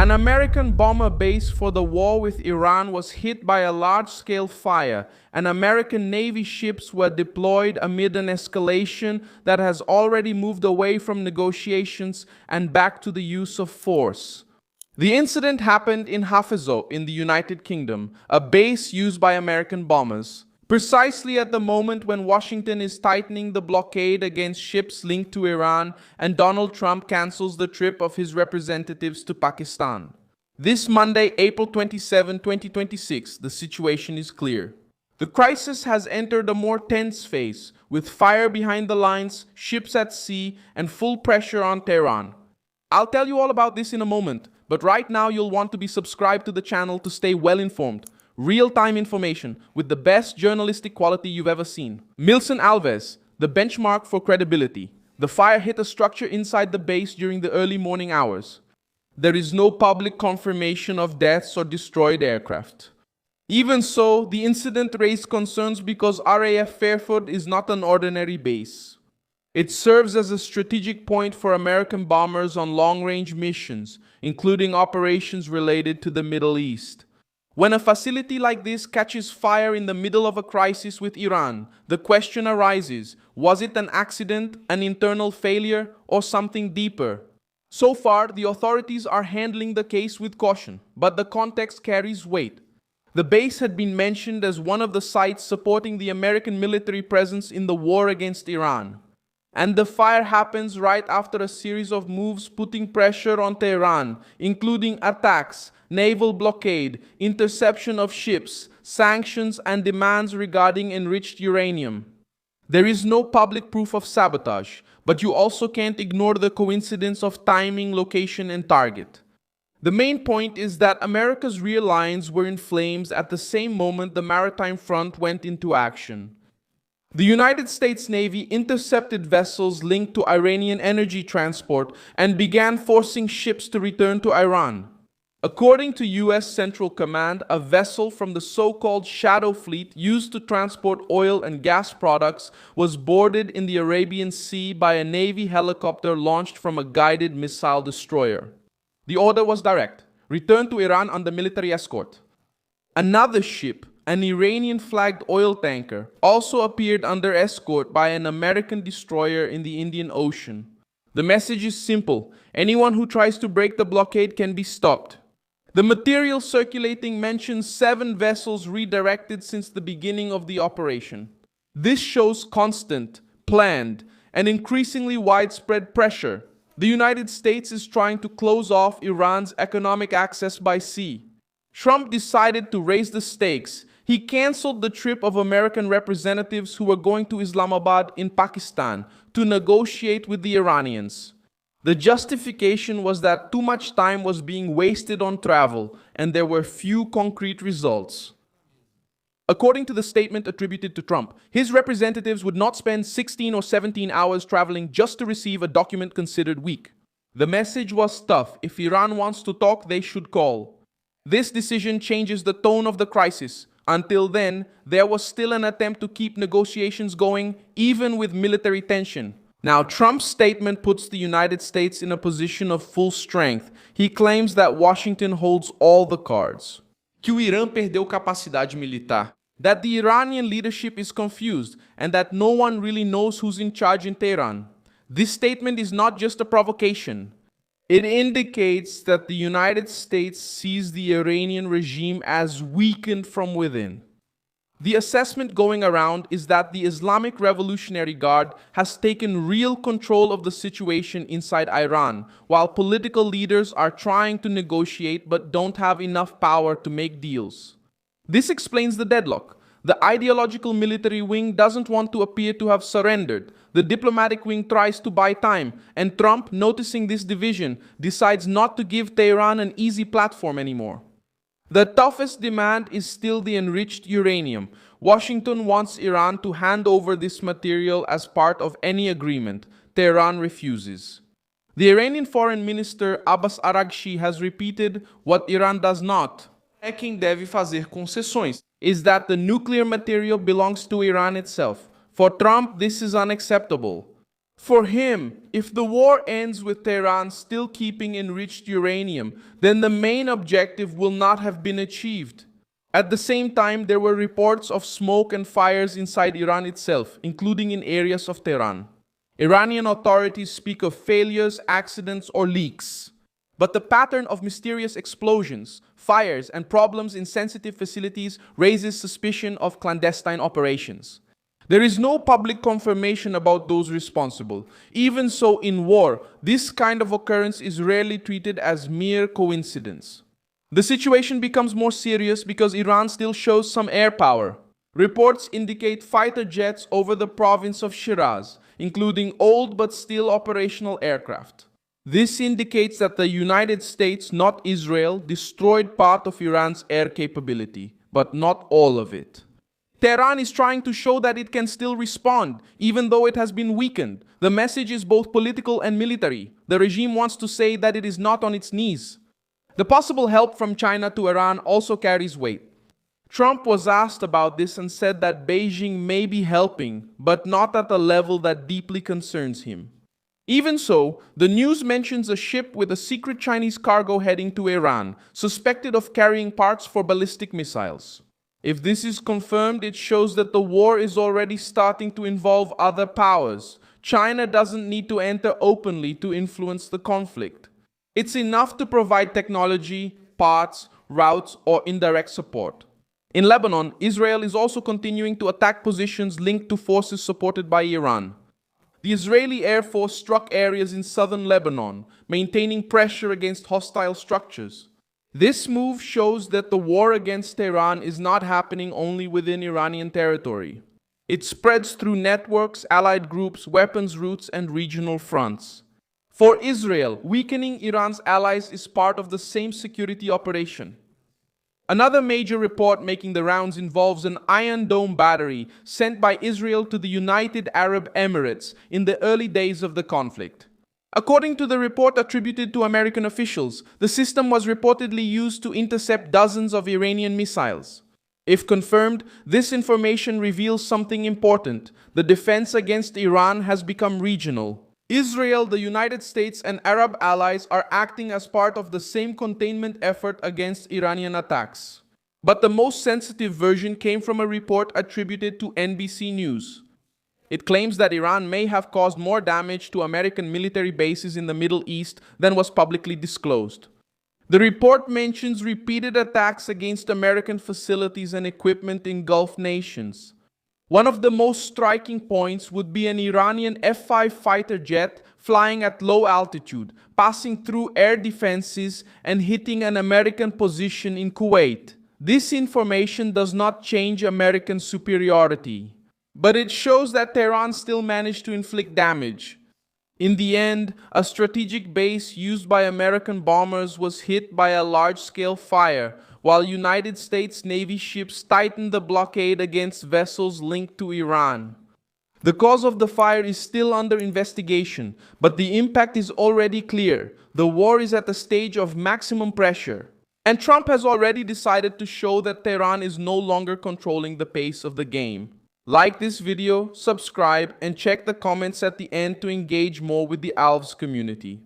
An American bomber base for the war with Iran was hit by a large-scale fire, and American Navy ships were deployed amid an escalation that has already moved away from negotiations and back to the use of force. The incident happened in Hafizot in the United Kingdom, a base used by American bombers, precisely at the moment when Washington is tightening the blockade against ships linked to Iran and Donald Trump cancels the trip of his representatives to Pakistan. This Monday, April 27, 2026, the situation is clear. The crisis has entered a more tense phase, with fire behind the lines, ships at sea, and full pressure on Tehran. I'll tell you all about this in a moment, but right now you'll want to be subscribed to the channel to stay well informed. Real-time information with the best journalistic quality you've ever seen. Milson Alves, the benchmark for credibility. The fire hit a structure inside the base during the early morning hours. There is no public confirmation of deaths or destroyed aircraft. Even so, the incident raised concerns because RAF Fairford is not an ordinary base. It serves as a strategic point for American bombers on long-range missions, including operations related to the Middle East. When a facility like this catches fire in the middle of a crisis with Iran, the question arises, was it an accident, an internal failure, or something deeper? So far, the authorities are handling the case with caution, but the context carries weight. The base had been mentioned as one of the sites supporting the American military presence in the war against Iran. And the fire happens right after a series of moves putting pressure on Tehran, including attacks, naval blockade, interception of ships, sanctions, and demands regarding enriched uranium. There is no public proof of sabotage, but you also can't ignore the coincidence of timing, location, and target. The main point is that America's rear lines were in flames at the same moment the maritime front went into action. The United States Navy intercepted vessels linked to Iranian energy transport and began forcing ships to return to Iran. According to U.S. Central Command, a vessel from the so-called Shadow Fleet used to transport oil and gas products was boarded in the Arabian Sea by a Navy helicopter launched from a guided missile destroyer. The order was direct: return to Iran under military escort. Another ship, an Iranian-flagged oil tanker, also appeared under escort by an American destroyer in the Indian Ocean. The message is simple: anyone who tries to break the blockade can be stopped. The material circulating mentions 7 vessels redirected since the beginning of the operation. This shows constant, planned, and increasingly widespread pressure. The United States is trying to close off Iran's economic access by sea. Trump decided to raise the stakes. He canceled the trip of American representatives who were going to Islamabad in Pakistan to negotiate with the Iranians. The justification was that too much time was being wasted on travel and there were few concrete results. According to the statement attributed to Trump, his representatives would not spend 16 or 17 hours traveling just to receive a document considered weak. The message was tough: if Iran wants to talk, they should call. This decision changes the tone of the crisis. Until then, there was still an attempt to keep negotiations going, even with military tension. Now, Trump's statement puts the United States in a position of full strength. He claims that Washington holds all the cards. Que o Irã perdeu capacidade militar. That the Iranian leadership is confused and that no one really knows who's in charge in Tehran. This statement is not just a provocation. It indicates that the United States sees the Iranian regime as weakened from within. The assessment going around is that the Islamic Revolutionary Guard has taken real control of the situation inside Iran, while political leaders are trying to negotiate but don't have enough power to make deals. This explains the deadlock. The ideological military wing doesn't want to appear to have surrendered. The diplomatic wing tries to buy time, and Trump, noticing this division, decides not to give Tehran an easy platform anymore. The toughest demand is still the enriched uranium. Washington wants Iran to hand over this material as part of any agreement. Tehran refuses. The Iranian Foreign Minister Abbas Araghchi has repeated what Iran does not. É quem deve fazer concessões. Is that the nuclear material belongs to Iran itself. For Trump, this is unacceptable. For him, if the war ends with Tehran still keeping enriched uranium, then the main objective will not have been achieved. At the same time, there were reports of smoke and fires inside Iran itself, including in areas of Tehran. Iranian authorities speak of failures, accidents, or leaks. But the pattern of mysterious explosions, fires, and problems in sensitive facilities raises suspicion of clandestine operations. There is no public confirmation about those responsible. Even so, in war, this kind of occurrence is rarely treated as mere coincidence. The situation becomes more serious because Iran still shows some air power. Reports indicate fighter jets over the province of Shiraz, including old but still operational aircraft. This indicates that the United States, not Israel, destroyed part of Iran's air capability, but not all of it. Tehran is trying to show that it can still respond, even though it has been weakened. The message is both political and military. The regime wants to say that it is not on its knees. The possible help from China to Iran also carries weight. Trump was asked about this and said that Beijing may be helping, but not at a level that deeply concerns him. Even so, the news mentions a ship with a secret Chinese cargo heading to Iran, suspected of carrying parts for ballistic missiles. If this is confirmed, it shows that the war is already starting to involve other powers. China doesn't need to enter openly to influence the conflict. It's enough to provide technology, parts, routes, or indirect support. In Lebanon, Israel is also continuing to attack positions linked to forces supported by Iran. The Israeli Air Force struck areas in southern Lebanon, maintaining pressure against hostile structures. This move shows that the war against Tehran is not happening only within Iranian territory. It spreads through networks, allied groups, weapons routes, and regional fronts. For Israel, weakening Iran's allies is part of the same security operation. Another major report making the rounds involves an Iron Dome battery sent by Israel to the United Arab Emirates in the early days of the conflict. According to the report attributed to American officials, the system was reportedly used to intercept dozens of Iranian missiles. If confirmed, this information reveals something important. The defense against Iran has become regional. Israel, the United States, and Arab allies are acting as part of the same containment effort against Iranian attacks. But the most sensitive version came from a report attributed to NBC News. It claims that Iran may have caused more damage to American military bases in the Middle East than was publicly disclosed. The report mentions repeated attacks against American facilities and equipment in Gulf nations. One of the most striking points would be an Iranian F-5 fighter jet flying at low altitude, passing through air defenses and hitting an American position in Kuwait. This information does not change American superiority, but it shows that Tehran still managed to inflict damage. In the end, a strategic base used by American bombers was hit by a large-scale fire, while United States Navy ships tightened the blockade against vessels linked to Iran. The cause of the fire is still under investigation, but the impact is already clear. The war is at a stage of maximum pressure. And Trump has already decided to show that Tehran is no longer controlling the pace of the game. Like this video, subscribe, and check the comments at the end to engage more with the ALVS community.